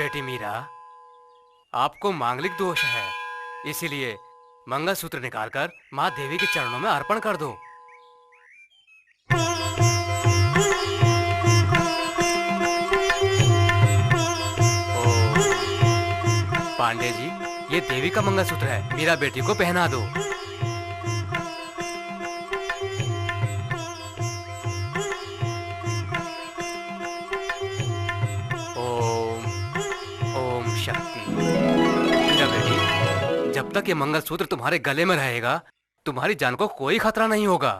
बेटी मीरा, आपको मांगलिक दोष है, इसीलिए मंगलसूत्र निकालकर माँ देवी के चरणों में अर्पण कर दो। पांडे जी, ये देवी का मंगलसूत्र है, मीरा बेटी को पहना दो। ओम ओम शक्ति। मीरा बेटी, जब तक ये मंगलसूत्र तुम्हारे गले में रहेगा, तुम्हारी जान को कोई खतरा नहीं होगा।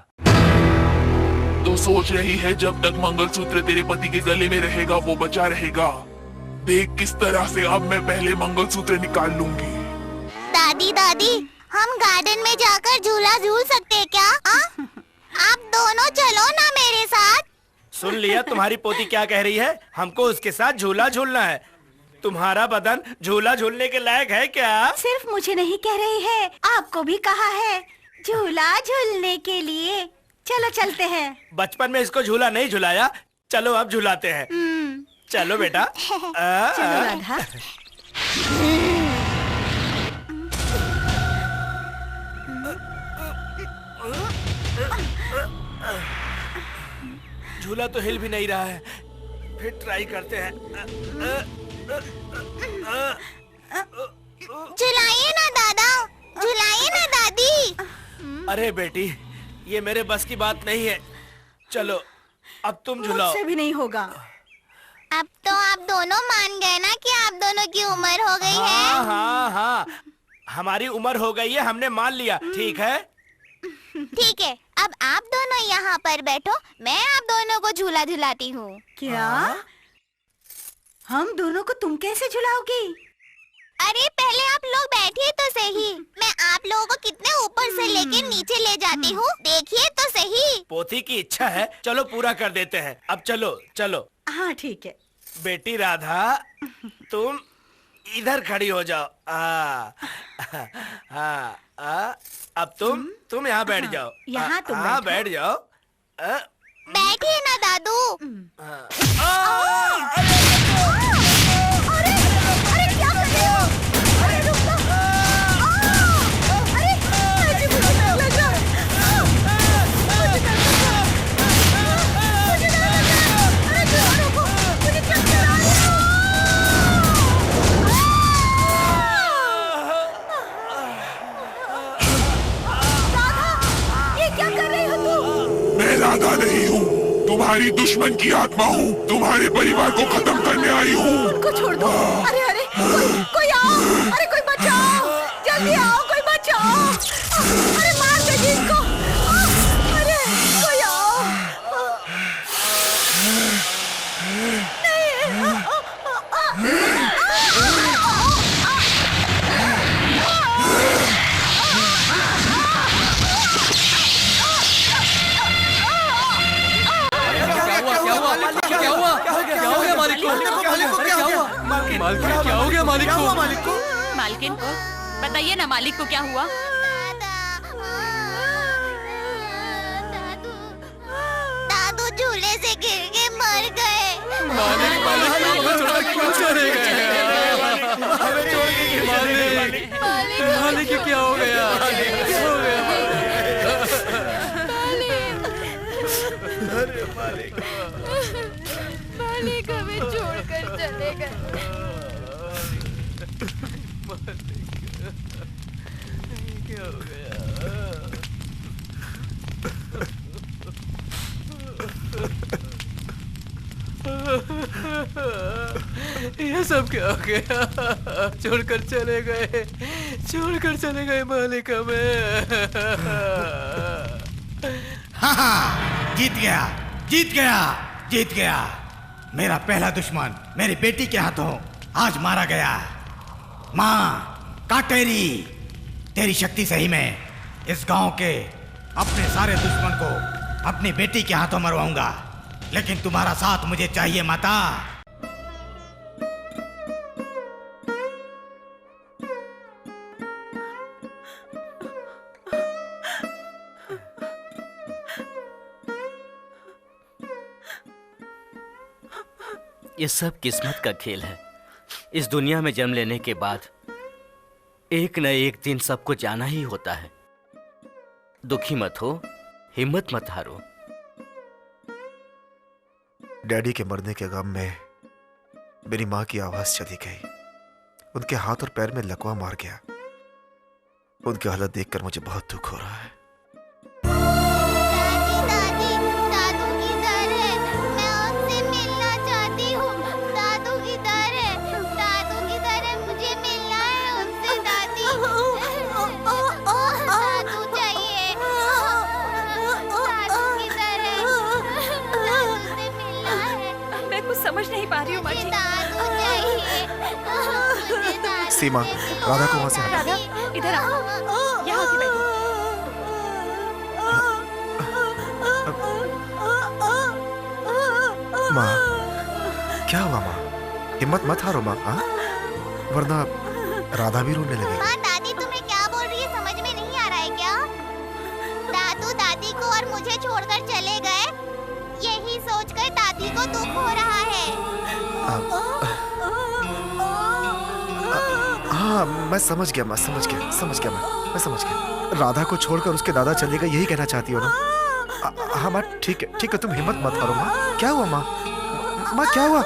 तो सोच रही है जब तक मंगलसूत्र तेरे पति के गले में रहेगा वो बचा रहेगा। देख किस तरह से अब मैं पहले मंगलसूत्र निकाल लूंगी। दादी दादी, हम गार्डन में जाकर झूला झूल सकते हैं क्या? आप दोनों चलो ना मेरे साथ। सुन लिया तुम्हारी पोती क्या कह रही है? हमको उसके साथ झूला झूलना है। तुम्हारा बदन झूला झूलने के लायक है क्या? सिर्फ मुझे नहीं कह रही है, आपको भी कहा है झूला झूलने के लिए। चलो चलते हैं। बचपन में इसको झूला नहीं झुलाया, चलो अब झुलाते हैं। चलो बेटा। चलो राधा। झूला तो हिल भी नहीं रहा है, फिर ट्राई करते हैं। झुलाइए ना दादा, झुलाइए ना दादी। अरे बेटी, ये मेरे बस की बात नहीं है। चलो अब तुम झुलाओ। मुझसे भी नहीं होगा। अब तो आप दोनों मान गए ना कि आप दोनों की उम्र हो गई है। हाँ हाँ हाँ, हमारी उम्र हो गई है, हमने मान लिया। ठीक है, ठीक है, अब आप दोनों यहाँ पर बैठो, मैं आप दोनों को झूला झुलाती हूँ। क्या? हम दोनों को तुम कैसे झुलाओगी? अरे पहले आप लोग बैठिए तो सही, मैं आप लोगों को कितने ऊपर से लेके नीचे ले जाती हूँ, देखिए तो सही। पोती की इच्छा है, चलो पूरा कर देते हैं। अब चलो चलो। हाँ ठीक है। बेटी राधा, तुम इधर खड़ी हो जाओ। अब तुम यहाँ बैठ जाओ। यहाँ तुम हाँ बैठो। बैठ जाओ। बैठिए ना दादू। अरे क्या कर रहे हो? अरे रुक जाओ। अरे मुझे डर लग रहा है। मुझे डर लग रहा है। मुझे डर लग रहा है। अरे क्यों रुको? मुझे चक्कर आ रही है। राधा, ये क्या कर रही हो तुम? मैं राधा नहीं हूँ, तुम्हारी दुश्मन की आत्मा हूँ, तुम्हारे परिवार को खत्म करने आई हूँ। उनको छोड़ दो। अरे अरे, कोई आओ। अरे कोई बचाओ, जल्दी आओ, कोई बचाओ। अरे मार दे जिनको। अरे कोई आओ। मालकिन, बताइए ना मालिक को क्या हुआ? दादू, दादू झूले से गिर के मर गए। मालिक क्या हो गया? मालिक हमें छोड़कर चले गए। क्या हो गया? ये सब क्या हो गया? छोड़कर चले गए मालिक हमें। हाँ, जीत गया। मेरा पहला दुश्मन मेरी बेटी के हाथों आज मारा गया। माँ काटेरी, तेरी शक्ति से ही मैं इस गांव के अपने सारे दुश्मन को अपनी बेटी के हाथों मरवाऊंगा, लेकिन तुम्हारा साथ मुझे चाहिए माता। ये सब किस्मत का खेल है। इस दुनिया में जन्म लेने के बाद एक न एक दिन सबको जाना ही होता है। दुखी मत हो, हिम्मत मत हारो। डैडी के मरने के गम में मेरी माँ की आवाज चली गई। उनके हाथ और पैर में लकवा मार गया। उनकी हालत देखकर मुझे बहुत दुख हो रहा है। दादी, दादू किधर है? मैं उनसे मिलना चाहती हूँ। दादू किधर है? दादू किधर है? मुझे मिलना है उनसे दादी। दादू चाहिए। दादू किधर है? दादू से मिलना है। मैं कुछ समझ नहीं पा रही हूँ माँ जी। दादू चाहिए। मुझे दादू सीमा, से राधा को वहां से हटा। राधा, इधर आओ। यहाँ आके बैठो। माँ, क्या हुआ माँ? हिम्मत मत हारो माँ, हाँ? वरना राधा भी रोने लगेगी। माँ, दादी तुम्हें क्या बोल रही है समझ में नहीं आ रहा है क्या? दादू दादी को और मुझे छोड़कर चले गए, यही सोचकर दादी को दुख हो रहा है। हाँ, मैं समझ गया माँ, समझ गया मैं समझ गया। राधा को छोड़कर उसके दादा चले गए, यही कहना चाहती हो ना? हाँ माँ, ठीक है, तुम हिम्मत मत करो माँ। क्या हुआ माँ? माँ क्या हुआ?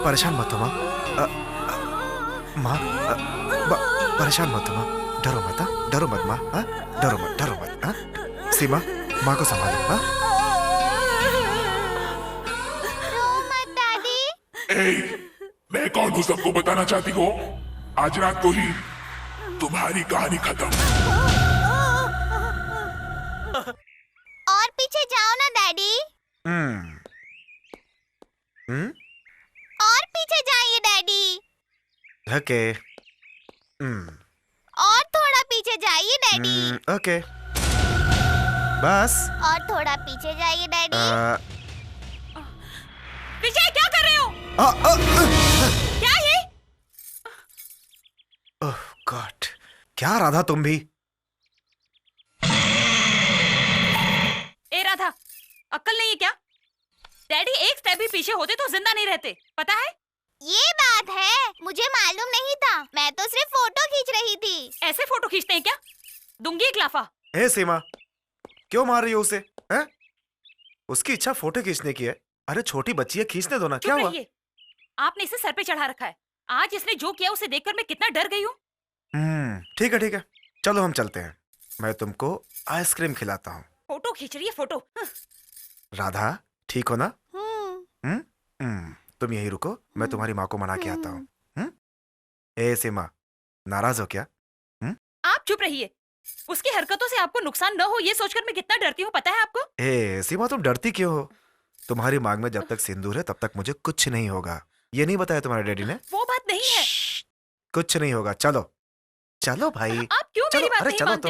परेशान मत हो माँ। माँ, परेशान मत हो माँ। डरो मत माँ, हाँ? डरो मत, हाँ? सीमा, माँ को संभालो, हाँ? रो मत दादी। ए, मैं कौन हूँ सबको बताना चाहती हो? आज रात को ही तुम्हारी कहानी खत्म। और पीछे जाओ ना डैडी। और पीछे जाइए डैडी। ओके। और थोड़ा पीछे जाइए डैडी। ओके। बस। और थोड़ा पीछे जाइए डैडी। विजय क्या कर रहे हो? क्या ये? ओह गॉड, क्या राधा तुम भी? ए राधा, अक्ल नहीं है क्या? डैडी एक स्टेप भी पीछे होते तो जिंदा नहीं रहते, पता है? ये बात है, मुझे मालूम नहीं था। मैं तो सिर्फ फोटो खींच रही थी। ऐसे फोटो खींचते हैं क्या? दूंगी एक लाफा। ए सीमा, क्यों मार रही हो उसे? हैं? उसकी इच्छा फोटो खींचने की है। अरे छोटी बच्ची है, खींचने दो ना। क्या हुआ? आपने इसे सर पे चढ़ा रखा है। आज इसने जो किया उसे देखकर मैं कितना डर गई हूँ। ठीक है, चलो हम चलते हैं। मैं तुमको आइसक्रीम खिलाता हूँ। फोटो खींच रही है फोटो। राधा, ठीक हो ना? तुम यही रुको, मैं तुम्हारी माँ को मना के आता हूँ। ए सीमा, नाराज हो क्या? आप चुप रहिए। उसकी हरकतों से आपको नुकसान न हो ये सोचकर मैं कितना डरती हूँ, पता है आपको? ए सीमा, तुम डरती क्यों हो? तुम्हारी मांग में जब तक सिंदूर है तब तक मुझे कुछ नहीं होगा। ये नहीं बताया तुम्हारे डैडी ने? वो बात नहीं है। कुछ नहीं होगा। चलो भाई। आप क्यों मेरी बात नहीं मानते?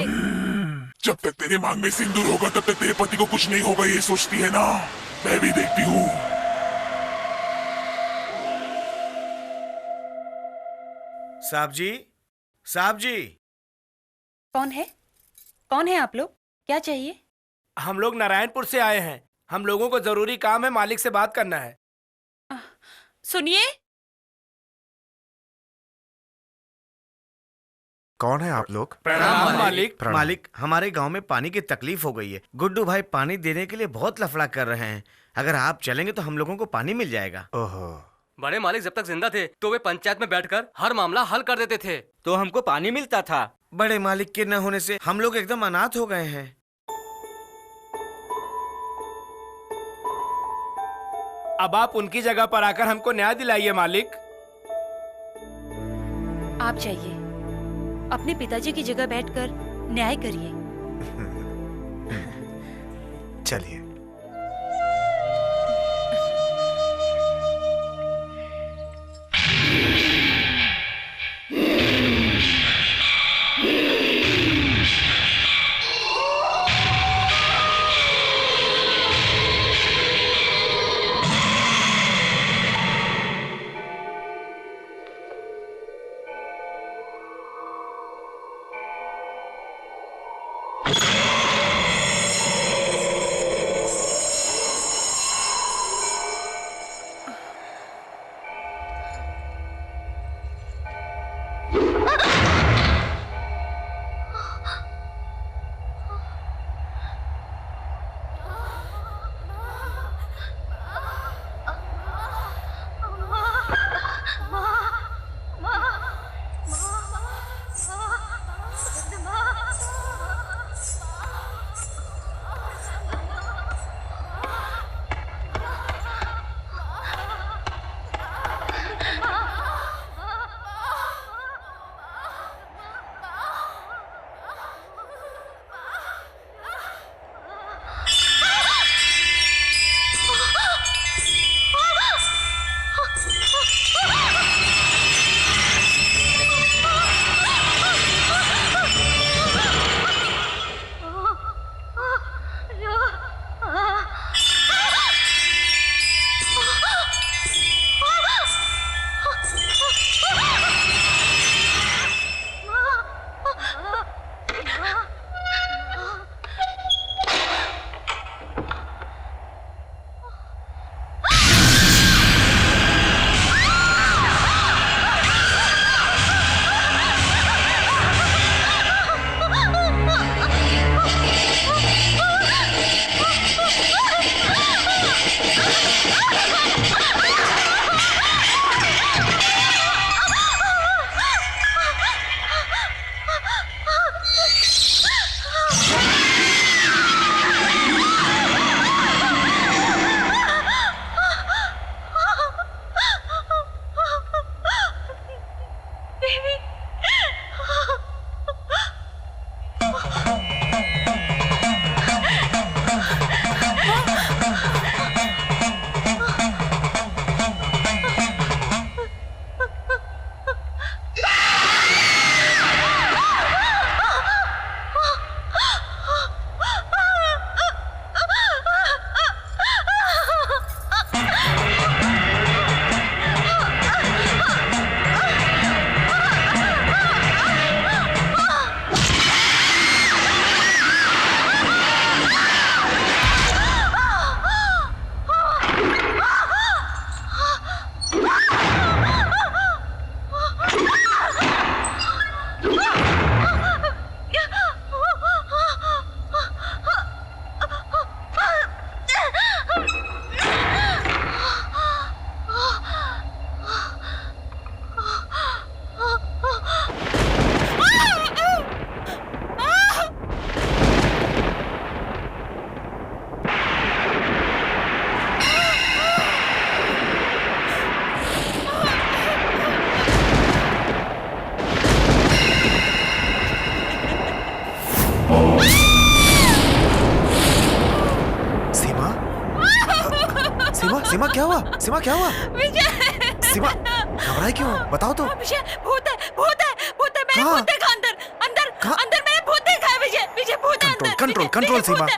जब तक तेरे मांग में सिंदूर होगा तब तक तेरे पति को कुछ नहीं होगा, ये सोचती है ना? मैं भी देखती हूँ। साहब जी। कौन है आप लोग? क्या चाहिए? हम लोग नारायणपुर से आए हैं। हम लोगों को जरूरी काम है, मालिक से बात करना है। सुनिए। कौन है आप लोग? प्रणाम मालिक। मालिक, हमारे गांव में पानी की तकलीफ हो गई है। गुड्डू भाई पानी देने के लिए बहुत लफड़ा कर रहे हैं। अगर आप चलेंगे तो हम लोगों को पानी मिल जाएगा। ओहो। बड़े मालिक जब तक जिंदा थे तो वे पंचायत में बैठकर हर मामला हल कर देते थे। तो हमको पानी मिलता था। बड़े मालिक के न होने से हम लोग एकदम अनाथ हो गए हैं। अब आप उनकी जगह पर आकर हमको न्याय दिलाइए मालिक। आप जाइए, अपने पिताजी की जगह बैठकर न्याय करिए। चलिए। सीमा क्या हुआ? सीमा क्या हुआ? विजय सीमा घबराई क्यों? बताओ तो। विजय भूत है, भूत है, भूत है। मैंने कहाँ? भूत देखा अंदर, अंदर, कहाँ? अंदर मैंने भूत देखा है। विजय, विजय भूत है कंट्रोल, अंदर। कंट्रोल, विजय, कंट्रोल, विजय, सीमा। भूत है।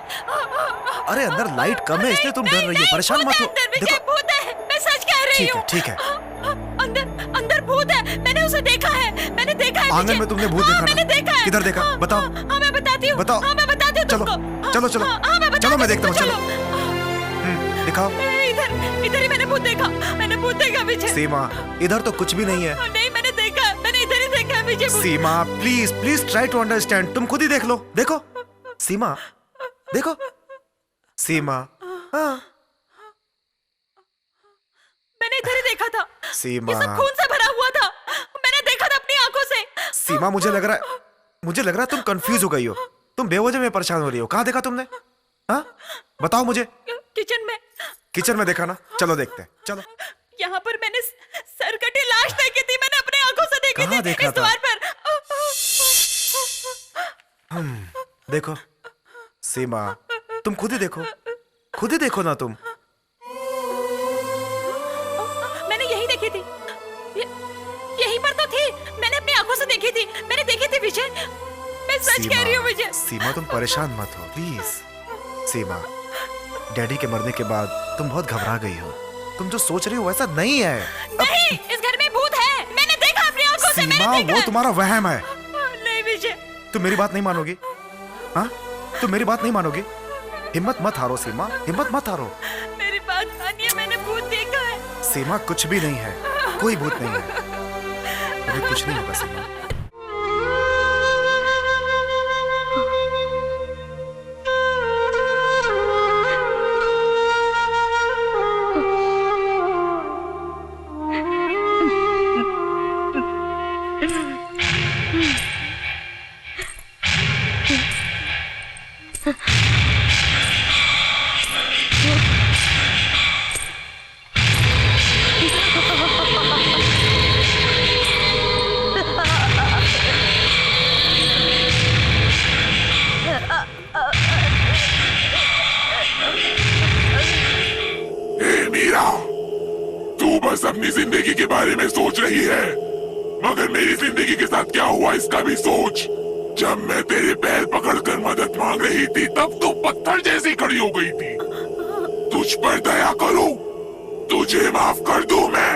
अरे अंदर लाइट कम है इसलिए तुम डर रही हो, परेशान मत हो। विजय देखो भूत है, मैं सच कह रही ठीक हूँ। है, ठीक है। अंदर, अंदर भूत है। मैंने उसे देखा है, मैंने देखा है। आंगन विजय। में तुमने भूत हाँ, देखा ना? मैंने देखा है। किधर देखा? हाँ, बताओ। हाँ, मैं बताती हूँ। बताओ। हाँ, मैं बताती हूँ चलो, तुमको। चलो, चलो। हाँ, मैं बताती चलो, मैं हूँ देखता हूँ, तुमको, चलो। दिखाओ। इधर, इधर ही मैंने भूत देखा। मैंने भूत देखा विजय। सीमा इधर तो कुछ भी नहीं है। नहीं, मैंने देखा है, मैंने इधर ही देखा है विजय। भूत। Seema please please try to understand. तुम खुद ही देख लो। देखो सीमा, देखो सीमा। हाँ मैंने इधर ही देखा था। सीमा। ये सब खून से भरा हुआ था। मैंने देखा था अपनी आंखों से। सीमा मुझे लग रहा है तुम कंफ्यूज हो गई हो। तुम बेवजह में परेशान हो रही हो। कहाँ देखा तुमने? हाँ बताओ मुझे। किचन में। किचन में देखा ना? चलो देखते हैं, चलो। यहाँ पर मैंने सरकटी लाश देखी थी। मैंने अपनी आंखों से देखी कहाँ थी देखा इस था? द्वार पर। देखो सीमा, तुम खुद ही देखो, खुद ही देखो ना तुम। मैंने यही देखी थी। यहीं पर तो थी। मैंने अपनी आंखों से देखी थी। मैंने देखी थी विजय। मैं सच कह रही हूँ विजय। सीमा तुम परेशान मत हो प्लीज। सीमा डैडी के मरने के बाद तुम बहुत घबरा गई हो। तुम जो सोच रही हो वैसा नहीं है। नहीं, इस घर में भूत है। मैंने देखा अपनी आंखों से। सीमा मैंने देखा। वो तुम्हारा वहम है। नहीं विजय। तुम मेरी बात नहीं मानोगी? हाँ तुम मेरी बात नहीं मानोगी? हिम्मत मत हारो सीमा, हिम्मत मत हारो। मेरी बात मानिए, मैंने भूत देखा है। सीमा कुछ भी नहीं है, कोई भूत नहीं है। अभी कुछ नहीं होगा सीमा। बस अपनी जिंदगी के बारे में सोच रही है, मगर मेरी जिंदगी के साथ क्या हुआ इसका भी सोच। जब मैं तेरे पैर पकड़कर मदद मांग रही थी तब तो पत्थर जैसी खड़ी हो गई थी। तुझ पर दया करूं, तुझे माफ कर दूं मैं।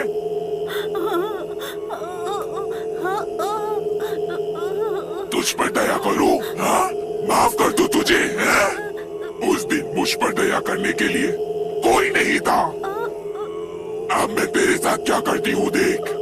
तुझ पर दया करूं, हाँ माफ कर दूं तुझे, हाँ? उस दिन मुझ पर दया करने के लिए कोई नहीं था। अब मैं तेरे साथ क्या करती हूँ देख।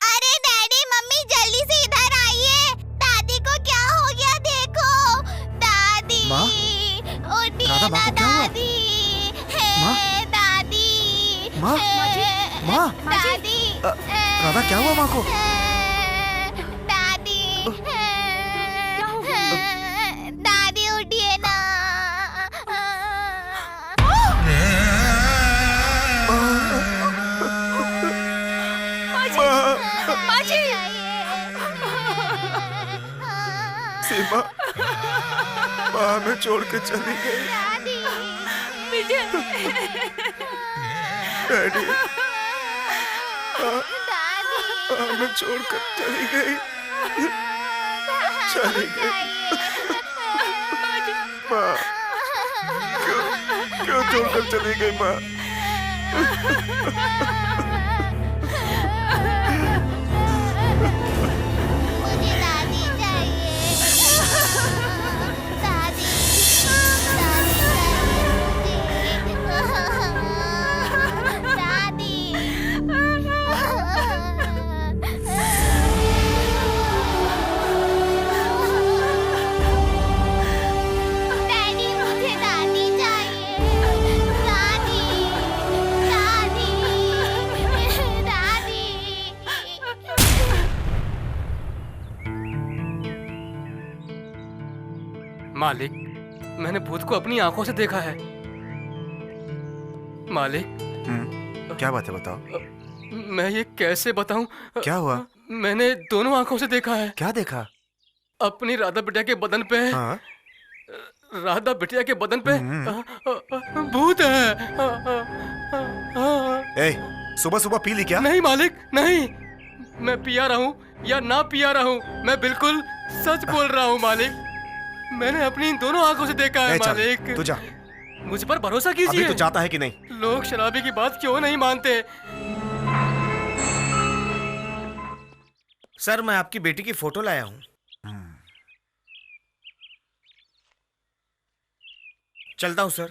अरे डैडी मम्मी जल्दी से इधर आइए। दादी को क्या हो गया देखो। दादी माँ? उठिए राधा, माँ ना को क्या हुआ? दादी। माँ? हे दादी। माँ? हे माँ? दादी। राधा क्या हुआ माँ को? दादी। दादी उठिए ना। माँ जी। सीमा माँ हमें छोड़ के चली गई। दादी। विजय। डैडी दादी। हमें छोड़कर चली गई, चली गई। माँ क्यों क्यों छोड़कर चली गई माँ? मुझे दादी चाहिए। दादी, दादी चाहिए मुझे। डैडी, मुझे दादी चाहिए। दादी, दादी, दादी। मालिक, मैंने भूत को अपनी आंखों से देखा है। मालिक, क्या बात है बताओ? मैं ये कैसे बताऊं? क्या हुआ? मैंने दोनों आंखों से देखा है। क्या देखा? अपनी राधा बिटिया के बदन पे हाँ? राधा बिटिया के बदन पे भूत है। ए, सुबह सुबह पी ली क्या? नहीं मालिक, नहीं। मैं पिया रहा हूँ या ना पिया रहा हूँ, मैं बिल्कुल सच बोल रहा हूँ मालिक। मैंने अपनी इन दोनों आंखों से देखा है ए, चल, मालिक। तू जा। मुझ पर भरोसा अभी कीजिए। तू जाता है कि नहीं? लोग शराबी की बात क्यों नहीं मानते? सर, मैं आपकी बेटी की फोटो लाया हूँ। चलता हूँ सर।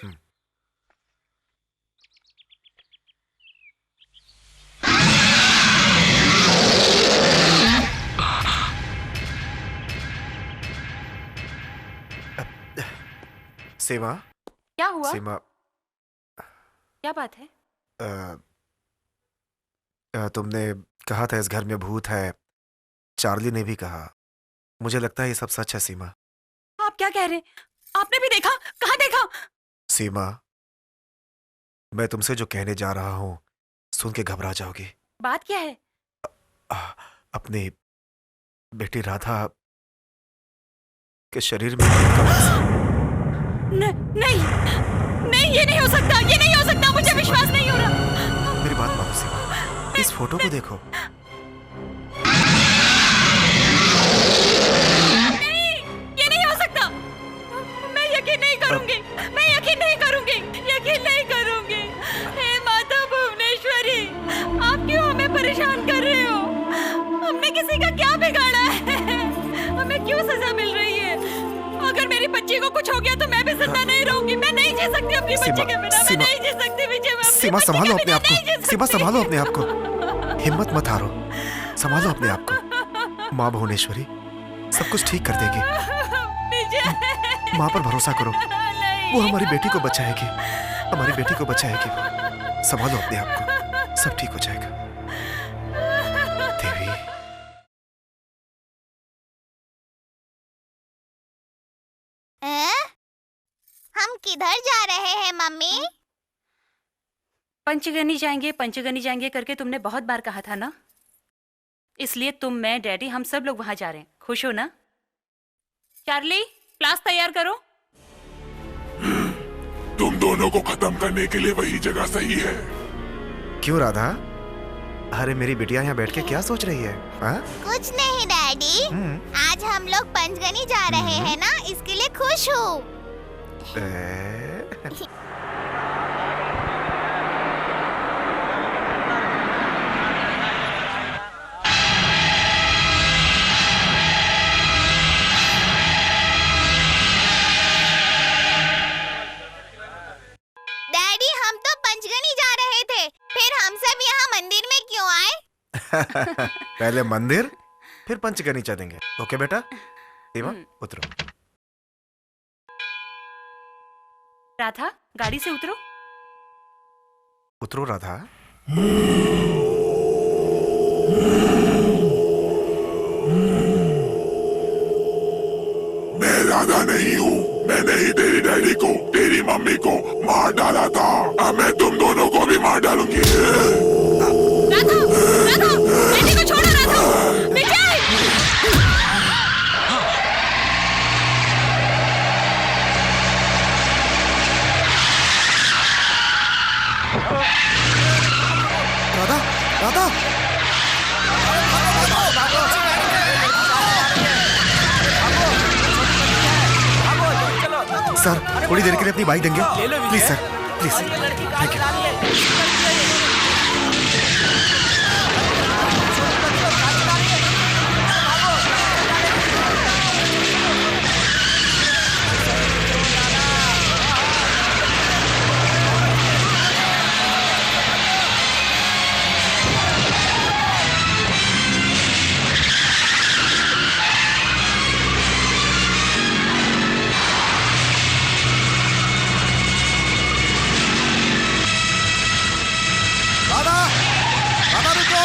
सीमा, क्या हुआ? सीमा, क्या बात है? तुमने कहा था इस घर में भूत है। चार्ली ने भी कहा। मुझे लगता है ये सब सच है सीमा। आप क्या कह रहे हैं? आपने भी देखा? कहाँ देखा? सीमा, मैं तुमसे जो कहने जा रहा हूँ सुन के घबरा जाओगी। बात क्या है? अपनी बेटी राधा के शरीर में नहीं, नहीं, ये नहीं हो सकता, ये नहीं हो सकता, मुझे विश्वास नहीं हो रहा। मेरी बात मानो सीमा, इस फोटो को देखो। नहीं, ये नहीं हो सकता। मैं यकीन नहीं करूंगी, मैं यकीन नहीं करूंगी, यकीन नहीं करूंगी। हे माता भुवनेश्वरी, आप क्यों हमें परेशान कर रहे हो? हमने किसी का क्या बिगाड़ा है? हमें क्यों सजा मिल रही है? अगर मेरी बच्ची को कुछ हो गया तो मैं भी जिंदा नहीं रहूंगी। मैं नहीं जी सकती अपनी बच्ची के बिना। मैं नहीं जी सकती विजय। सीमा, संभालो अपने आप को। सीमा, संभालो अपने आप को। हिम्मत मत हारो, संभालो अपने आप को। माँ भुवनेश्वरी सब कुछ ठीक कर देगी। माँ पर भरोसा करो, वो हमारी बेटी को बचाएगी, हमारी बेटी को बचाएगी। संभालो अपने आप को, सब ठीक हो जाएगा। देवी, हम किधर जा रहे हैं मम्मी? पंचगनी जाएंगे, पंचगनी जाएंगे करके तुमने बहुत बार कहा था ना, इसलिए तुम, मैं, डैडी, हम सब लोग वहां जा रहे हैं। खुश हो ना? चार्ली, क्लास तैयार करो। तुम दोनों को खत्म करने के लिए वही जगह सही है। क्यों राधा? अरे मेरी बिटिया यहाँ बैठ के क्या सोच रही है? हाँ? कुछ नहीं डैडी, आज हम लोग पंचगनी जा रहे हैं ना, इसके लिए खुश हूँ। डैडी, हम तो पंचगनी जा रहे थे, फिर हम सब यहाँ मंदिर में क्यों आए? पहले मंदिर फिर पंचगनी चलेंगे। ओके बेटा? सीमा, उतरो। राधा, गाड़ी से उतरो। उतरो राधा। मैं राधा नहीं हूँ। मैंने ही तेरी डैडी को, तेरी मम्मी को मार डाला था। अब मैं तुम दोनों को भी मार डालूंगी। राधा, राधा, बेटी को छोड़ो राधा। विजय! राधा, राधा! सर, थोड़ी देर के लिए अपनी बाइक देंगे? Please sir. Please thank you. Radha, Radha रुको।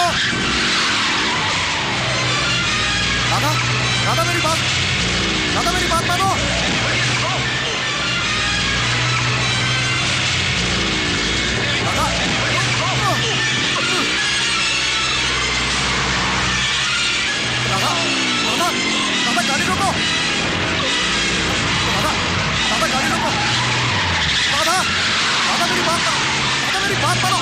राधा, राधा मेरी बात मानो। राधा, राधा गाड़ी रोको। राधा गाड़ी रोको। राधा मेरी बात मानो। राधा मेरी बात मानो।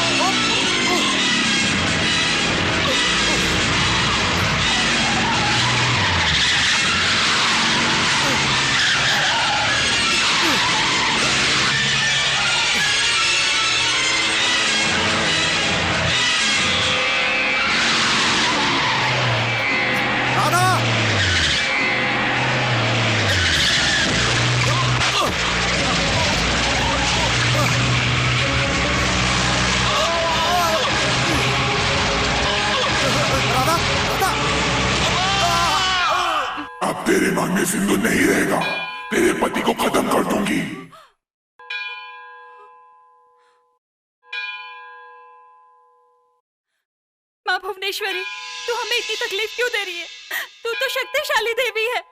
तेरे मांग में सिंदूर नहीं रहेगा, तेरे पति को खत्म कर दूंगी। माँ भुवनेश्वरी, तू हमें इतनी तकलीफ क्यों दे रही है? तू तो शक्तिशाली देवी है,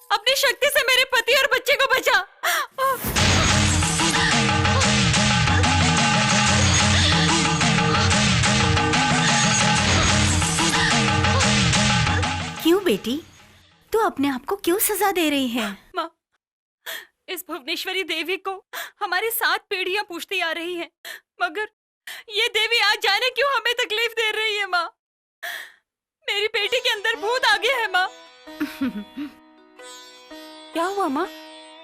अपनी शक्ति से मेरे पति और बच्चे को बचा। क्यों बेटी, तू अपने आप को क्यों सजा दे रही है? माँ, इस भुवनेश्वरी देवी को हमारी 7 पीढ़ियां पूछती आ रही हैं, मगर ये देवी आज जाने क्यों हमें तकलीफ दे रही है। माँ, मेरी बेटी के अंदर भूत आ गया है। माँ, क्या हुआ माँ?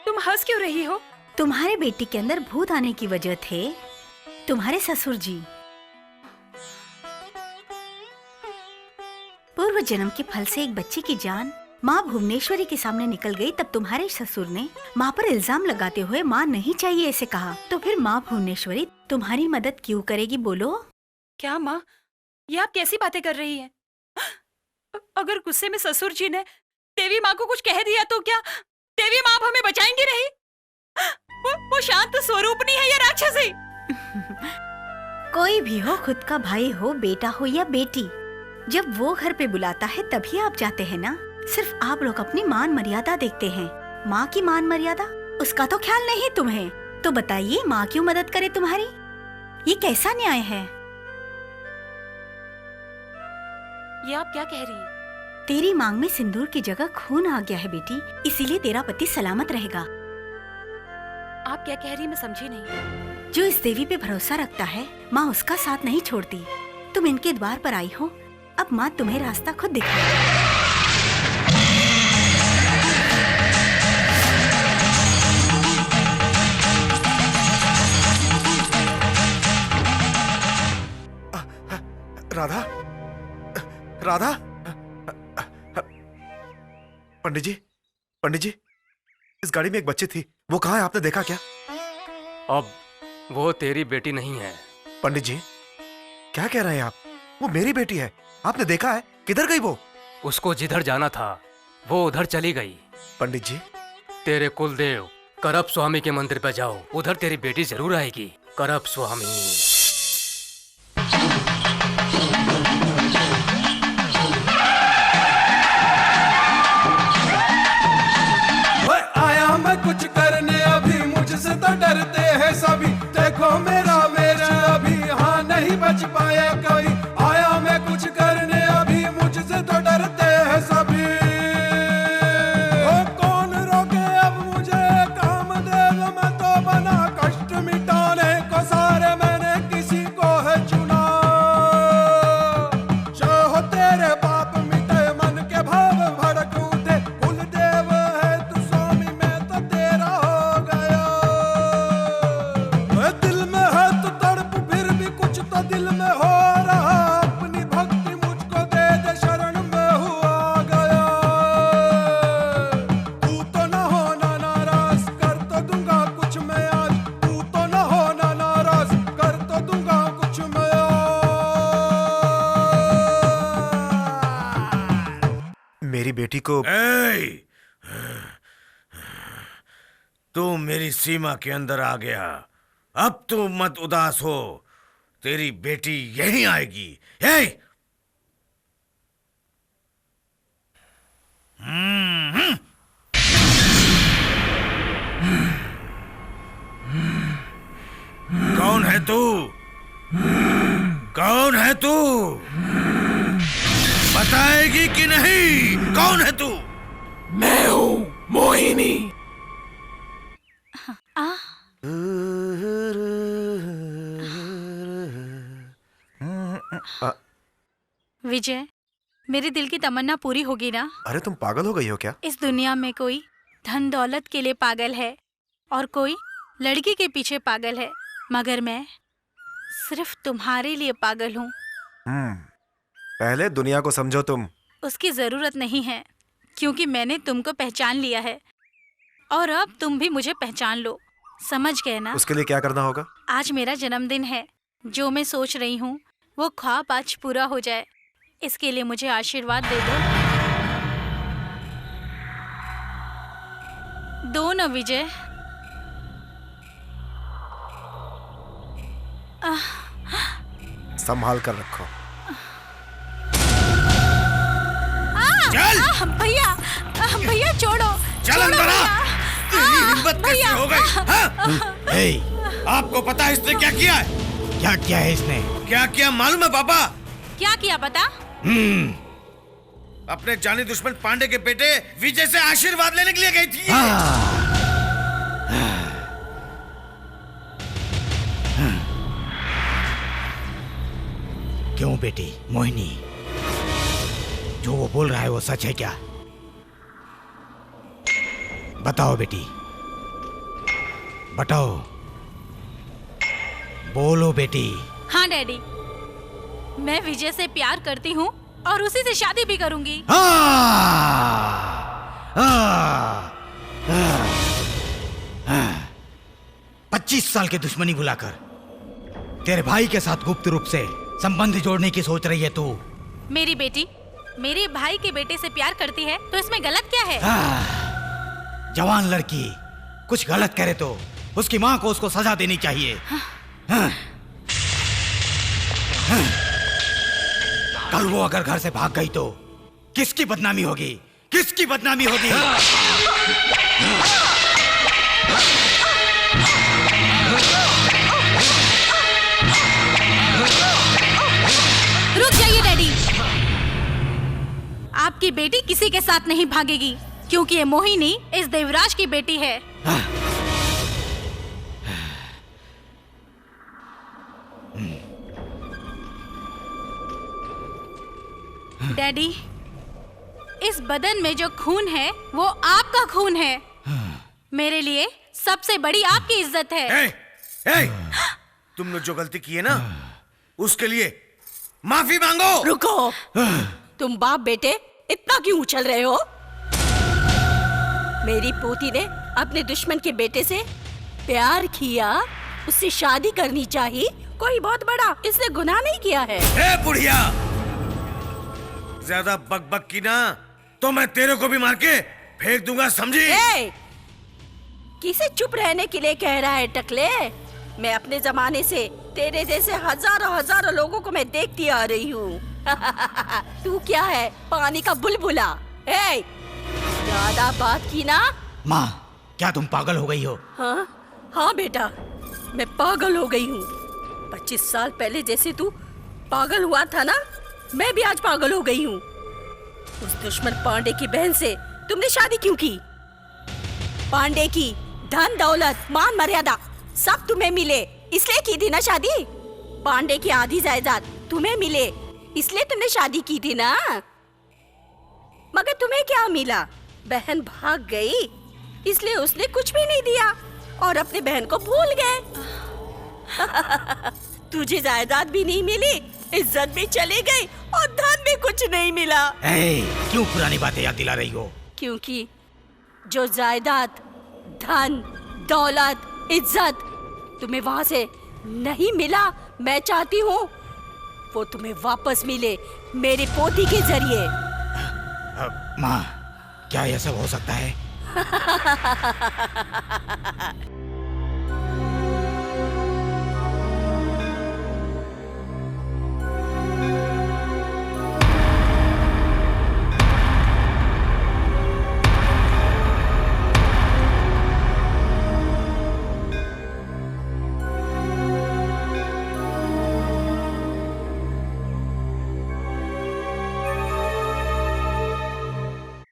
तुम हंस क्यों रही हो? तुम्हारे बेटी के अंदर भूत आने की वजह थे तुम्हारे ससुर जी। पूर्व जन्म के फल से एक बच्चे की जान माँ भुवनेश्वरी के सामने निकल गई, तब तुम्हारे ससुर ने माँ पर इल्जाम लगाते हुए माँ नहीं चाहिए ऐसे कहा। तो फिर माँ भुवनेश्वरी तुम्हारी मदद क्यों करेगी बोलो? क्या माँ, ये आप कैसी बातें कर रही हैं? अगर गुस्से में ससुर जी ने देवी माँ को कुछ कह दिया तो क्या देवी माँ अब हमें बचाएंगी नहीं? वो शांत स्वरूपनी है या राक्षसी? कोई भी हो, खुद का भाई हो, बेटा हो या बेटी, जब वो घर पे बुलाता है तभी आप जाते हैं ना। सिर्फ आप लोग अपनी मान मर्यादा देखते हैं। माँ की मान मर्यादा, उसका तो ख्याल नहीं तुम्हें। तो बताइए, माँ क्यों मदद करे तुम्हारी? ये कैसा न्याय है? ये आप क्या कह रही हैं? तेरी मांग में सिंदूर की जगह खून आ गया है बेटी, इसीलिए तेरा पति सलामत रहेगा। आप क्या कह रही, मैं समझी नहीं। जो इस देवी पे भरोसा रखता है, माँ उसका साथ नहीं छोड़ती। तुम इनके द्वार पर आई हो, अब माँ तुम्हें रास्ता खुद दिखाएगी। राधा, राधा, पंडित जी, इस गाड़ी में एक बच्ची थी, वो कहाँ है? आपने देखा क्या? अब वो तेरी बेटी नहीं है। पंडित जी, क्या कह रहे हैं आप? वो मेरी बेटी है, आपने देखा है? किधर गई वो? उसको जिधर जाना था वो उधर चली गई। पंडित जी, तेरे कुलदेव करप स्वामी के मंदिर पर जाओ, उधर तेरी बेटी जरूर आएगी। करप स्वामी। आया मैं कुछ करने, अभी मुझसे तो डरते हैं सभी। देखो मेरा अभी हाँ नहीं बच पाया कोई। आया मैं कुछ करने, अभी मुझसे तो डरते हैं सभी। कौन रोके अब मुझे, कामदेव मैं तो बना कष्ट मिटाने को सारे मैंने किसी को है चुना। चाहो तेरे पाप मिटे, मन के भाव भड़क उठे, कुलदेव है तू स्वामी, मैं तो तेरा हो गया। दिल में है को। तू मेरी सीमा के अंदर आ गया, अब तू मत उदास हो, तेरी बेटी यहीं आएगी। कौन है तू? कौन है तू? बताएगी कि नहीं? कौन है तू? मैं हूँ मोहिनी। विजय, मेरे दिल की तमन्ना पूरी होगी ना? अरे तुम पागल हो गई हो क्या? इस दुनिया में कोई धन दौलत के लिए पागल है और कोई लड़की के पीछे पागल है, मगर मैं सिर्फ तुम्हारे लिए पागल हूँ। पहले दुनिया को समझो तुम। उसकी जरूरत नहीं है, क्योंकि मैंने तुमको पहचान लिया है और अब तुम भी मुझे पहचान लो। समझ गए ना? उसके लिए क्या करना होगा? आज मेरा जन्मदिन है। जो मैं सोच रही हूँ वो ख्वाब आज पूरा हो जाए, इसके लिए मुझे आशीर्वाद दे दो ना विजय। संभाल कर रखो। चल! भैया, भैया छोड़ो। चल अंदर आ। तेरी हिम्मत कैसे हो गई? हे, आपको पता है इसने क्या किया है? क्या किया है इसने? क्या किया मालूम है पापा? क्या किया पता? अपने जानी दुश्मन पांडे के बेटे विजय से आशीर्वाद लेने के लिए गई थी। क्यों बेटी मोहिनी, जो वो बोल रहा है वो सच है क्या? बताओ बेटी, बताओ, बोलो बेटी। हाँ डैडी, मैं विजय से प्यार करती हूँ और उसी से शादी भी करूंगी। 25 साल की दुश्मनी बुलाकर तेरे भाई के साथ गुप्त रूप से संबंध जोड़ने की सोच रही है तू। मेरी बेटी मेरे भाई के बेटे से प्यार करती है तो इसमें गलत क्या है? जवान लड़की कुछ गलत करे तो उसकी माँ को उसको सजा देनी चाहिए। कल वो अगर घर से भाग गई तो किसकी बदनामी होगी? किसकी बदनामी होगी? रुक जाइए डैडी, आपकी बेटी किसी के साथ नहीं भागेगी, क्योंकि ये मोहिनी इस देवराज की बेटी है। डैडी, इस बदन में जो खून है वो आपका खून है। मेरे लिए सबसे बड़ी आपकी इज्जत है। तुमने जो गलती की है ना, उसके लिए माफी मांगो। रुको, तुम बाप बेटे इतना क्यों उछल रहे हो? मेरी पोती ने अपने दुश्मन के बेटे से प्यार किया, उससे शादी करनी चाहिए। कोई बहुत बड़ा इसने गुनाह नहीं किया है। बुढ़िया, ज्यादा बकबक की ना तो मैं तेरे को भी मार के फेंक दूंगा, समझी? किसे चुप रहने के लिए कह रहा है टकले? मैं अपने जमाने से तेरे जैसे हजारों लोगों को मैं देखती आ रही हूँ। तू क्या है, पानी का बुलबुला? ज्यादा बात की ना। माँ, क्या तुम पागल हो गई हो? हाँ बेटा, मैं पागल हो गई हूँ। 25 साल पहले जैसे तू पागल हुआ था ना, मैं भी आज पागल हो गई हूँ। उस दुश्मन पांडे की बहन से तुमने शादी क्यों की? पांडे की धन दौलत मान मर्यादा सब तुम्हें मिले इसलिए की थी ना शादी। पांडे की आधी जायदाद तुम्हें मिले इसलिए तुमने शादी की थी ना। मगर तुम्हें क्या मिला? बहन भाग गई इसलिए उसने कुछ भी नहीं दिया और अपने बहन को भूल गए। तुझे जायदाद भी नहीं मिली, इज्जत भी चली गई और धन भी कुछ नहीं मिला। क्यों पुरानी बातें याद दिला रही हो? क्योंकि जो जायदाद, धन, दौलत, इज्जत तुम्हें वहाँ से नहीं मिला, मैं चाहती हूँ वो तुम्हें वापस मिले मेरे पोती के जरिए। माँ, क्या यह सब हो सकता है?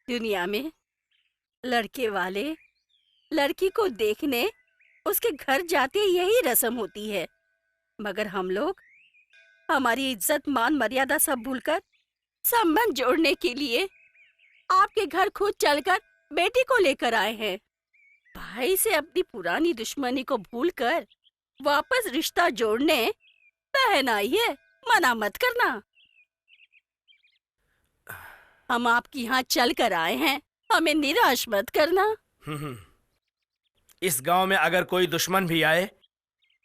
दुनिया में लड़के वाले लड़की को देखने उसके घर जाते यही रस्म होती है, मगर हम लोग हमारी इज्जत मान मर्यादा सब भूलकर संबंध जोड़ने के लिए आपके घर खुद चलकर बेटी को लेकर आए हैं। भाई से अपनी पुरानी दुश्मनी को भूलकर वापस रिश्ता जोड़ने बहन आई है, मना मत करना। हम आपके यहाँ चल कर आए हैं, हमें निराश मत करना। इस गांव में अगर कोई दुश्मन भी आए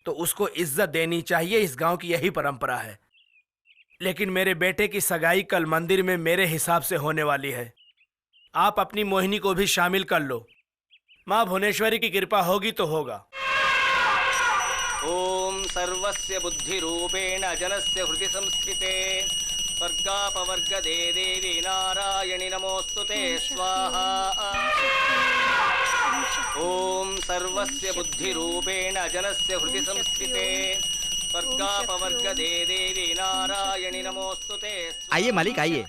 तो उसको इज्जत देनी चाहिए, इस गांव की यही परंपरा है। लेकिन मेरे बेटे की सगाई कल मंदिर में मेरे हिसाब से होने वाली है। आप अपनी मोहिनी को भी शामिल कर लो, माँ भुवनेश्वरी की कृपा होगी तो होगा। ओम सर्वस्य बुद्धि रूपेण जनस्य हृदि संस्थिते स्वर्गापवर्गदे देवी नारायणि नमोस्तुते स्वाहा। ओम सर्वस्य बुद्धि रूपेण जनस्य हृदि संस्थिते स्वर्गापवर्गदे देवी नारायणि नमोस्तुते। आइए मालिक आइए।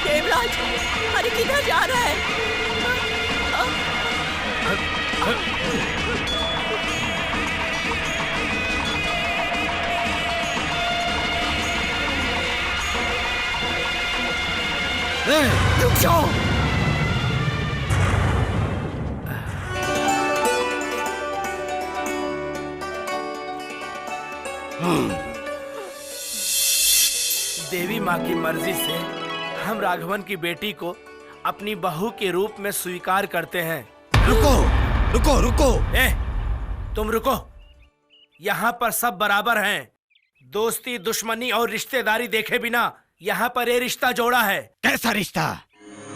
देवराज, अरे किधर जा रहा है? रुक जाओ। देवी माँ की मर्जी से हम राघवन की बेटी को अपनी बहू के रूप में स्वीकार करते हैं। रुको रुको रुको। तुम रुको। यहाँ पर सब बराबर हैं। दोस्ती दुश्मनी और रिश्तेदारी देखे बिना यहाँ पर ये रिश्ता जोड़ा है। कैसा रिश्ता,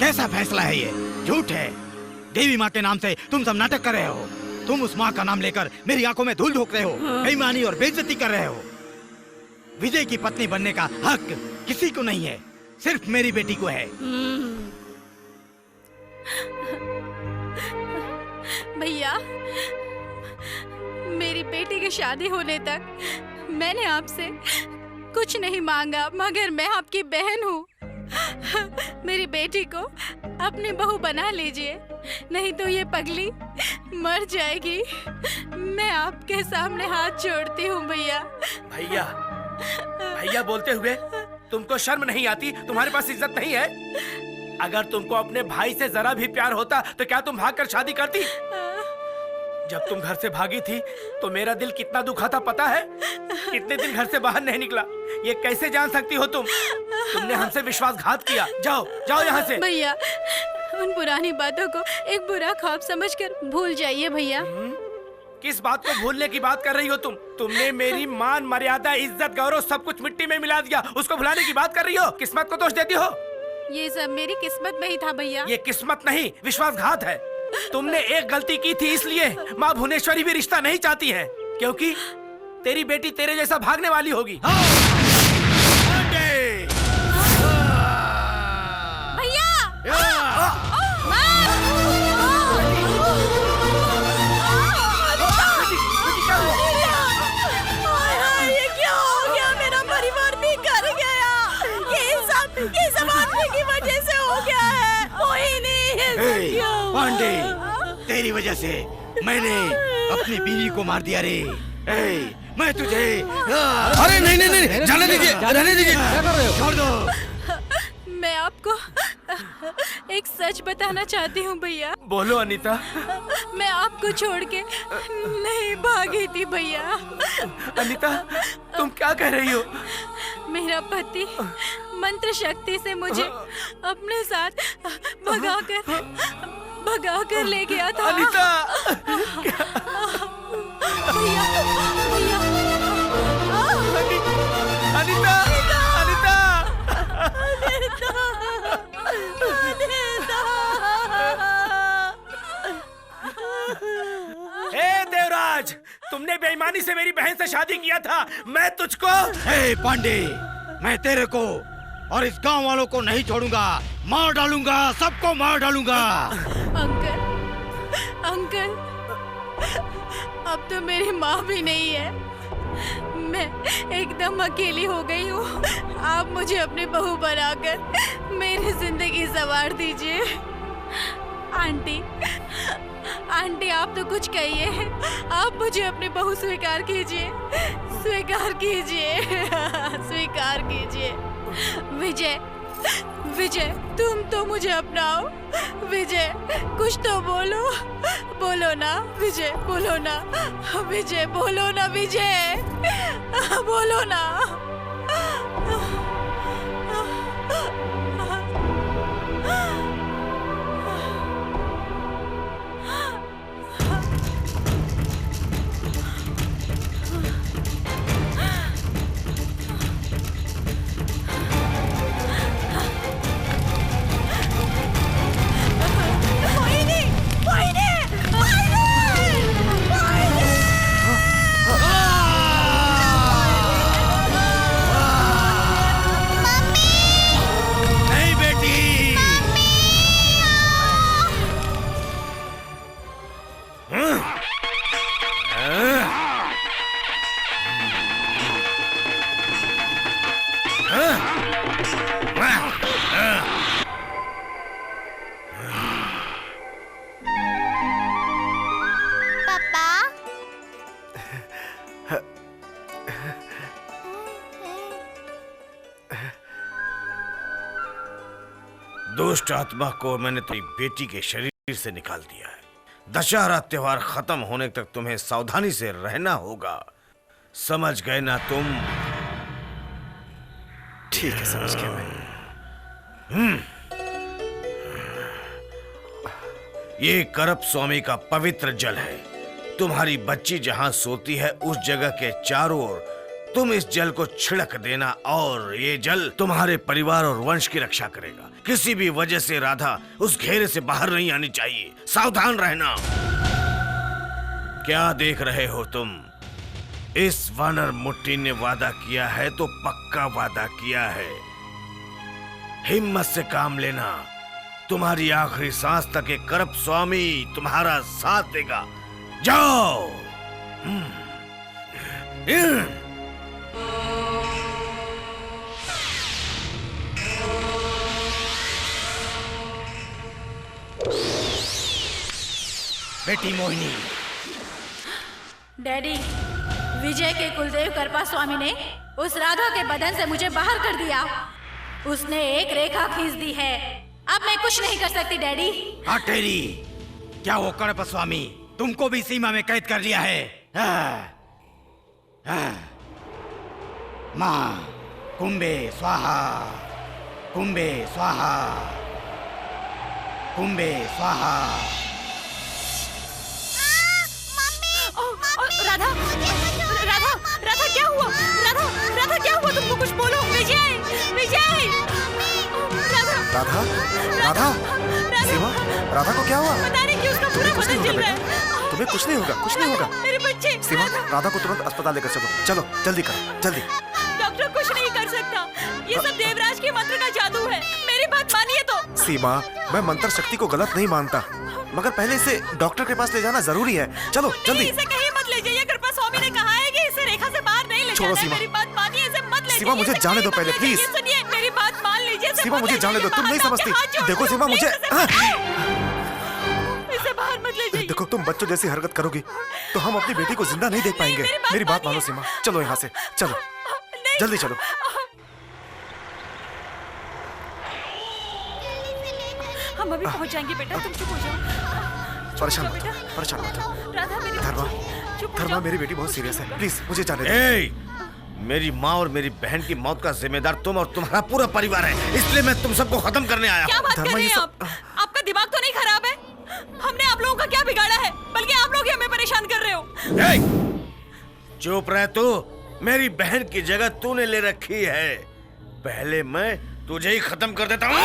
कैसा फैसला है ये? झूठ है। देवी माँ के नाम से तुम सब नाटक कर रहे हो। तुम उस माँ का नाम लेकर मेरी आंखों में धूल झोंक रहे हो, बेईमानी और बेइज्जती कर रहे हो। विजय की पत्नी बनने का हक किसी को नहीं है, सिर्फ मेरी बेटी को है। भैया, मेरी बेटी की शादी होने तक मैंने आपसे कुछ नहीं मांगा, मगर मैं आपकी बहन हूँ। मेरी बेटी को अपनी बहू बना लीजिए, नहीं तो ये पगली मर जाएगी। मैं आपके सामने हाथ जोड़ती हूँ भैया। भैया भैया बोलते हुए तुमको शर्म नहीं आती? तुम्हारे पास इज्जत नहीं है? अगर तुमको अपने भाई से जरा भी प्यार होता तो क्या तुम भागकर शादी करती? जब तुम घर से भागी थी तो मेरा दिल कितना दुखा था पता है? कितने दिन घर से बाहर नहीं निकला। ये कैसे जान सकती हो तुम? तुमने हमसे विश्वासघात किया। जाओ जाओ यहाँ से। भैया, उन पुरानी बातों को एक बुरा ख्वाब समझकर भूल जाइए भैया। किस बात को भूलने की बात कर रही हो तुम? तुमने मेरी मान मर्यादा इज्जत गौरव सब कुछ मिट्टी में मिला दिया, उसको भुलाने की बात कर रही हो? किस्मत को दोष देती हो? ये सब मेरी किस्मत में ही था भैया। ये किस्मत नहीं, विश्वासघात है। तुमने एक गलती की थी, इसलिए माँ भुवनेश्वरी भी रिश्ता नहीं चाहती है, क्योंकि तेरी बेटी तेरे जैसा भागने वाली होगी। ये सब आदमी की वजह से हो गया है। मोहिनी, पांडे, तेरी वजह से मैंने अपनी बीवी को मार दिया रे। मैं तुझे अरे नहीं नहीं नहीं, जाने दीजिए, रहने दीजिए। छोड़ दो। मैं आपको एक सच बताना चाहती हूँ भैया। बोलो अनीता। मैं आपको छोड़ के नहीं भागी थी भैया। अनीता, तुम क्या कह रही हो? मेरा पति मंत्र शक्ति से मुझे अपने साथ भगाकर ले गया था। अनीता! भैया, भैया। अनीता! अनीता! ए देवराज, तुमने बेईमानी से मेरी बहन से शादी किया था। मैं तुझको हे पांडे, मैं तेरे को और इस गांव वालों को नहीं छोड़ूंगा। मार डालूंगा, सबको मार डालूंगा। अंकल, अंकल, अब तो मेरी माँ भी नहीं है। मैं एकदम अकेली हो गई हूँ। आप मुझे अपनी बहू बनाकर मेरी जिंदगी संवार दीजिए। आंटी, आंटी आप तो कुछ कहिए। आप मुझे अपनी बहू स्वीकार कीजिए, स्वीकार कीजिए, स्वीकार कीजिए। विजय, विजय, तुम तो मुझे अपनाओ। विजय, कुछ तो बोलो, बोलो ना विजय, बोलो ना विजय, बोलो ना विजय, बोलो ना। दुष्ट आत्मा को मैंने तेरी बेटी के शरीर से निकाल दिया है। दशहरा त्योहार खत्म होने तक तुम्हें सावधानी से रहना होगा। समझ गए ना तुम? ठीक है, समझ गया मैं। ये करप स्वामी का पवित्र जल है। तुम्हारी बच्ची जहां सोती है उस जगह के चारों ओर तुम इस जल को छिड़क देना और ये जल तुम्हारे परिवार और वंश की रक्षा करेगा। किसी भी वजह से राधा उस घेरे से बाहर नहीं आनी चाहिए। सावधान रहना। क्या देख रहे हो तुम? इस वानर मुट्ठी ने वादा किया है तो पक्का वादा किया है। हिम्मत से काम लेना। तुम्हारी आखिरी सांस तक एक करप स्वामी तुम्हारा साथ देगा। जाओ। बेटी मोहिनी। डैडी, विजय के कुलदेव करपा स्वामी ने उस राधा के बदन से मुझे बाहर कर दिया। उसने एक रेखा खींच दी है। अब मैं कुछ नहीं कर सकती डैडी। काटेरी, क्या वो करप स्वामी तुमको भी सीमा में कैद कर लिया है? माँ, कुंभे स्वाहा, कुंभे स्वाहा, कुंभे स्वाहा। राधा, राधा, राधा क्या हुआ? राधा, राधा क्या हुआ? तुमको कुछ बोलो। विजय, विजय, राधा, राधा, राधा, सीमा, राधा को क्या हुआ? पता नहीं क्यों उसका पूरा बदन जल रहा है। तुम्हें कुछ नहीं होगा, कुछ नहीं होगा। मेरे बच्चे। सीमा, राधा को तुरंत अस्पताल लेकर चलो। चलो जल्दी करो, जल्दी। डॉक्टर कुछ नहीं कर सकता। ये सब देवराज के मंत्र का जादू है। मेरी बात मानिए तो। सीमा, मैं मंत्र शक्ति को गलत नहीं मानता, मगर पहले इसे डॉक्टर के पास ले जाना जरूरी है। चलो जल्दी। इसे कहीं मत ले जाइए। कृपा स्वामी ने कहा है कि इसे रेखा से बाहर नहीं ले छोड़ो जाना है। सीमा। मेरी बात मानिए, इसे मत ले जाइए। सीमा, मुझे जाने दो पहले, प्लीज। सुनिए, मेरी बात मान लीजिए। सीमा, मुझे जाने दो। तुम नहीं समझती। देखो सीमा, मुझे इसे बाहर मत ले जाइए। देखो, तुम बच्चों जैसी हरकत करोगी तो हम अपनी बेटी को जिंदा नहीं देख पाएंगे। मेरी बात मानो सीमा, चलो यहाँ से, चलो जल्दी चलो। हम अभी पहुंच जाएंगे बेटा, तुम चुप हो जाओ। परेशान मत हो, परेशान मत हो। राधा मेरी धर्मा, चुप हो धर्मा जाओ। मेरी बेटी बहुत सीरियस है, प्लीज मुझे जाने दो। ए, मेरी माँ और मेरी बहन की मौत का जिम्मेदार तुम और तुम्हारा पूरा परिवार है, इसलिए मैं तुम सबको खत्म करने आया क्या हूँ। बात कर रहे हैं आप? आपका दिमाग तो नहीं खराब है? हमने आप लोगों का क्या बिगाड़ा है? बल्कि आप लोग ही हमें परेशान कर रहे हो। ए, चुप रह तू। मेरी बहन की जगह तूने ले रखी है, पहले मैं तुझे ही खत्म कर देता हूँ।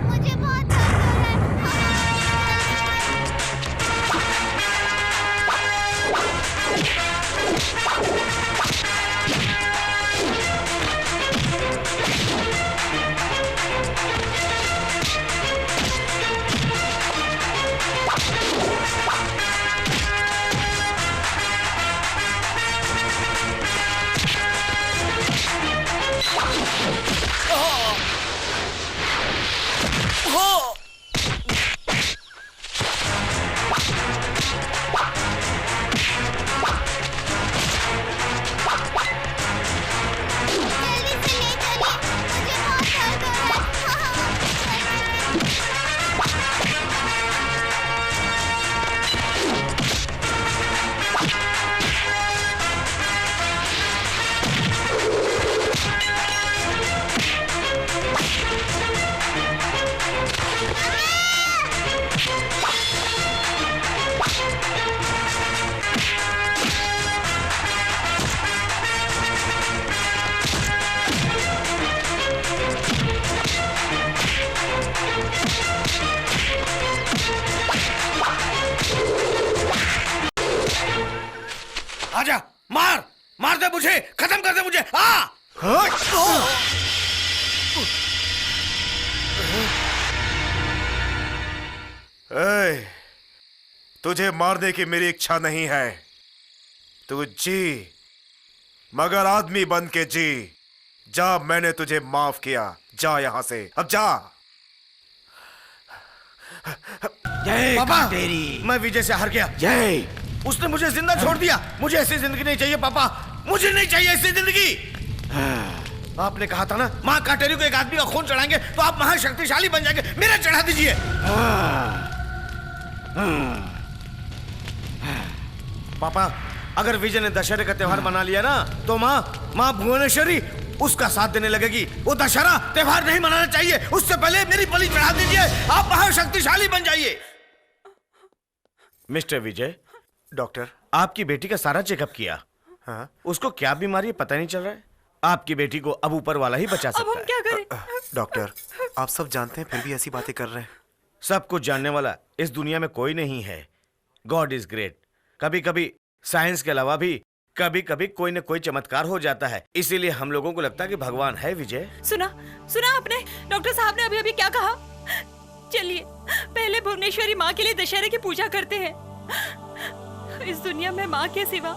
मुझे बहुत दर्द हो रहा आजा, मार मार दे मुझे, खत्म कर दे मुझे। ए, तुझे मारने की मेरी इच्छा नहीं है, तू जी मगर आदमी बन के जी। जा, मैंने तुझे माफ किया, जा यहां से, अब जा। पापा, मैं विजय से हार गया। जय, उसने मुझे जिंदा छोड़ दिया। मुझे ऐसी जिंदगी नहीं चाहिए पापा, मुझे नहीं चाहिए ऐसी जिंदगी। आपने कहा था ना, माँ काटेरी को एक आदमी का खून चढ़ाएंगे तो आप महाशक्तिशाली बन जाएंगे, मेरा चढ़ा दीजिए। पापा, अगर विजय ने दशहरे का त्योहार मना लिया ना, तो माँ भुवनेश्वरी उसका साथ देने लगेगी। वो दशहरा त्योहार नहीं मनाना चाहिए, उससे पहले मेरी बलि चढ़ा दीजिए, आप महाशक्तिशाली बन जाइए। मिस्टर विजय, डॉक्टर, आपकी बेटी का सारा चेकअप किया। हाँ? उसको क्या बीमारी है पता नहीं चल रहा है। आपकी बेटी को अब ऊपर वाला ही बचा सकता है। क्या करें? डॉक्टर, आप सब जानते हैं फिर भी ऐसी बातें कर रहे हैं। सब कुछ जानने वाला इस दुनिया में कोई नहीं है। God is great. कभी कभी साइंस के अलावा भी कभी कभी कोई न कोई चमत्कार हो जाता है, इसीलिए हम लोगों को लगता है कि भगवान है। विजय, सुना आपने डॉक्टर साहब ने अभी अभी क्या कहा? चलिए पहले भुवनेश्वरी माँ के लिए दशहरे की पूजा करते हैं। इस दुनिया में माँ के सिवा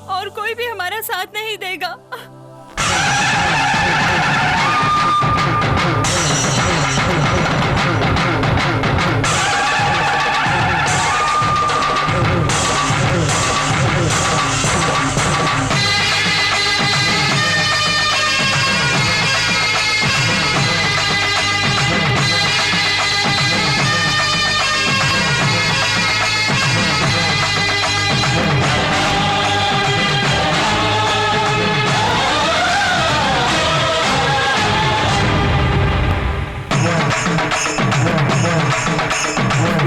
और कोई भी हमारा साथ नहीं देगा।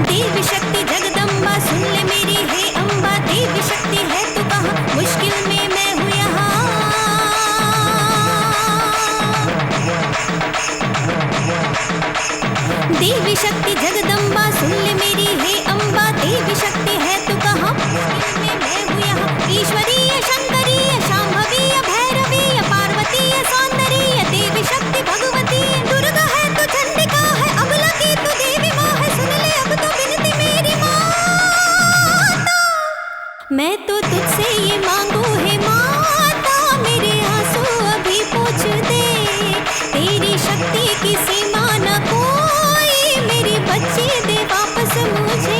देवी शक्ति जगदम्बा सुन ले मेरी हे अम्बा, देवी शक्ति है तू कहाँ, मुश्किल में मैं हूँ यहाँ। देवी शक्ति जगदम्बा सुन ले मेरी हे अम्बा, देवी शक्ति है तू कहाँ, मुश्किल में मैं हूँ यहाँ। ईश्वरीय शंकरीय शांभवीय भैरवीय पार्वतीय सौंदर्य देवी शक्ति भगवती दुर्गा है तू, चंडिका है अबला की तू, देवी माँ है सुन ले अब तो विनती मेरी माता। मैं तो तुझसे ये मांगू है माता, मेरे आंसू अभी पोंछ दे, तेरी शक्ति की सीमा न कोई, मेरी बच्ची दे वापस मुझे।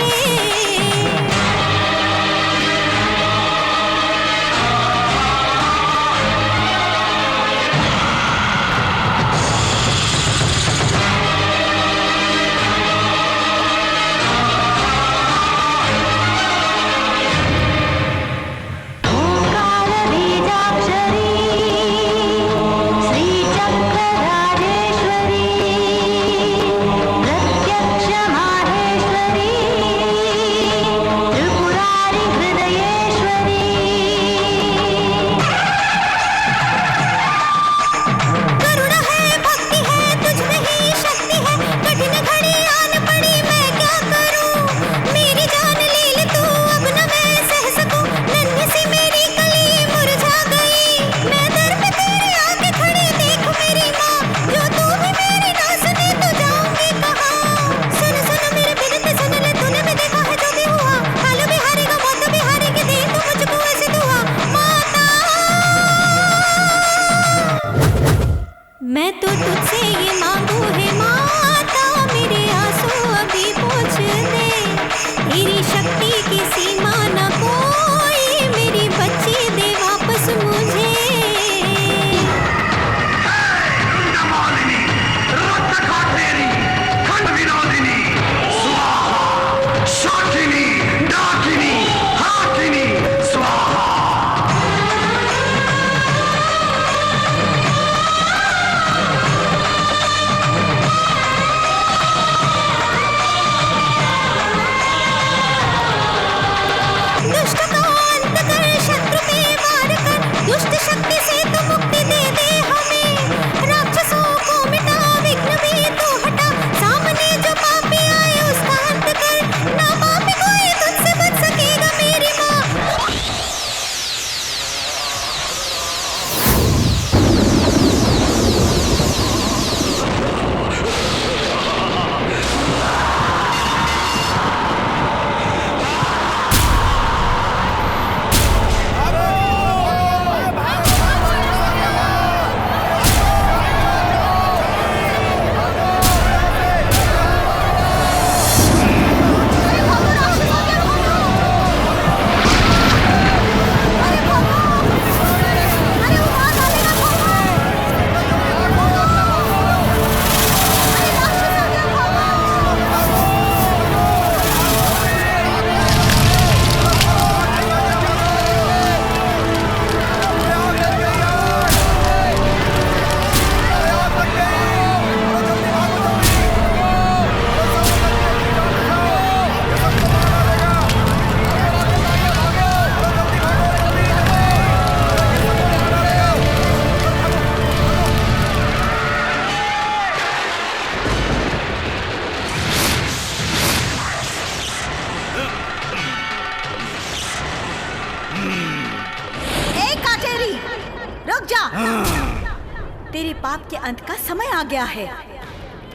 तेरे पाप के अंत का समय आ गया है।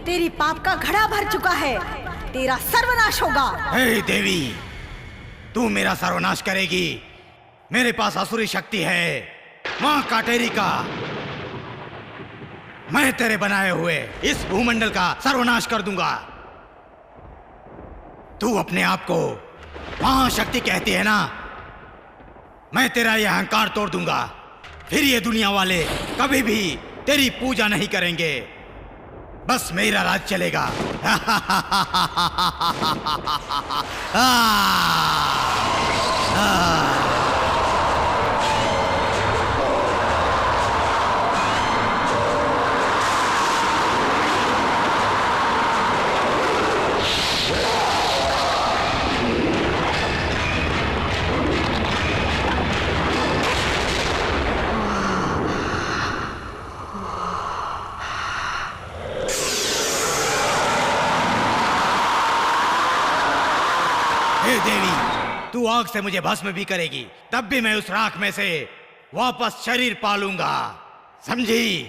तेरी पाप का घड़ा भर चुका है। तेरा सर्वनाश होगा। हे देवी, तू मेरा सर्वनाश करेगी। मेरे पास असुरी शक्ति है, माँ काटेरी का। मैं तेरे बनाए हुए इस भूमंडल का सर्वनाश कर दूंगा। तू अपने आप को महाशक्ति कहती है ना, मैं तेरा यह अहंकार तोड़ दूंगा। फिर ये दुनिया वाले कभी भी तेरी पूजा नहीं करेंगे। बस मेरा राज चलेगा। हे देवी, तू आग से मुझे भस्म भी करेगी, तब भी मैं उस राख में से वापस शरीर पालूंगा, समझी?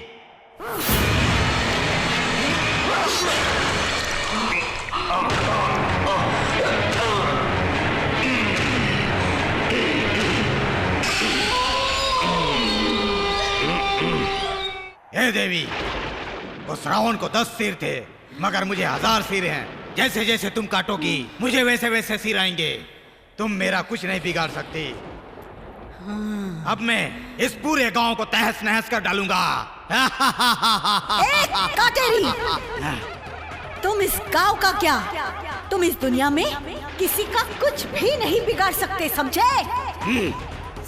हे देवी, उस रावण को 10 सिर थे, मगर मुझे 1000 सिर हैं। जैसे जैसे तुम काटोगी मुझे वैसे वैसे सिर आएंगे। तुम मेरा कुछ नहीं बिगाड़ सकती। अब मैं इस पूरे गांव को तहस नहस कर डालूंगा। काटेरी, तुम इस गांव का क्या, तुम इस दुनिया में किसी का कुछ भी नहीं बिगाड़ सकते, समझे?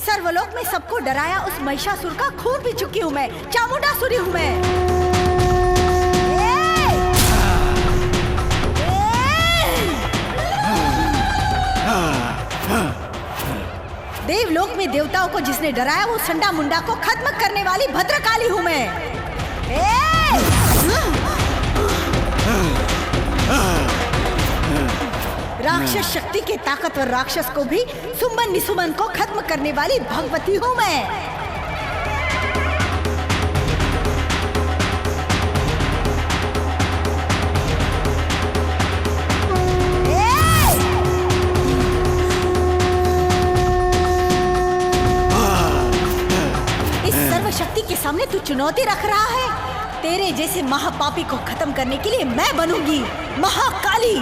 सर्वलोक में सबको डराया उस महिषासुर का खून पी चुकी हूँ मैं, चामुंडासुरी हूँ मैं। देवलोक में देवताओं को जिसने डराया वो संडा मुंडा को खत्म करने वाली भद्रकाली हूँ मैं। राक्षस शक्ति के ताकतवर राक्षस को भी सुमन निसुमन को खत्म करने वाली भगवती हूँ मैं। शक्ति के सामने तू चुनौती रख रहा है? तेरे जैसे महापापी को खत्म करने के लिए मैं बनूंगी महाकाली।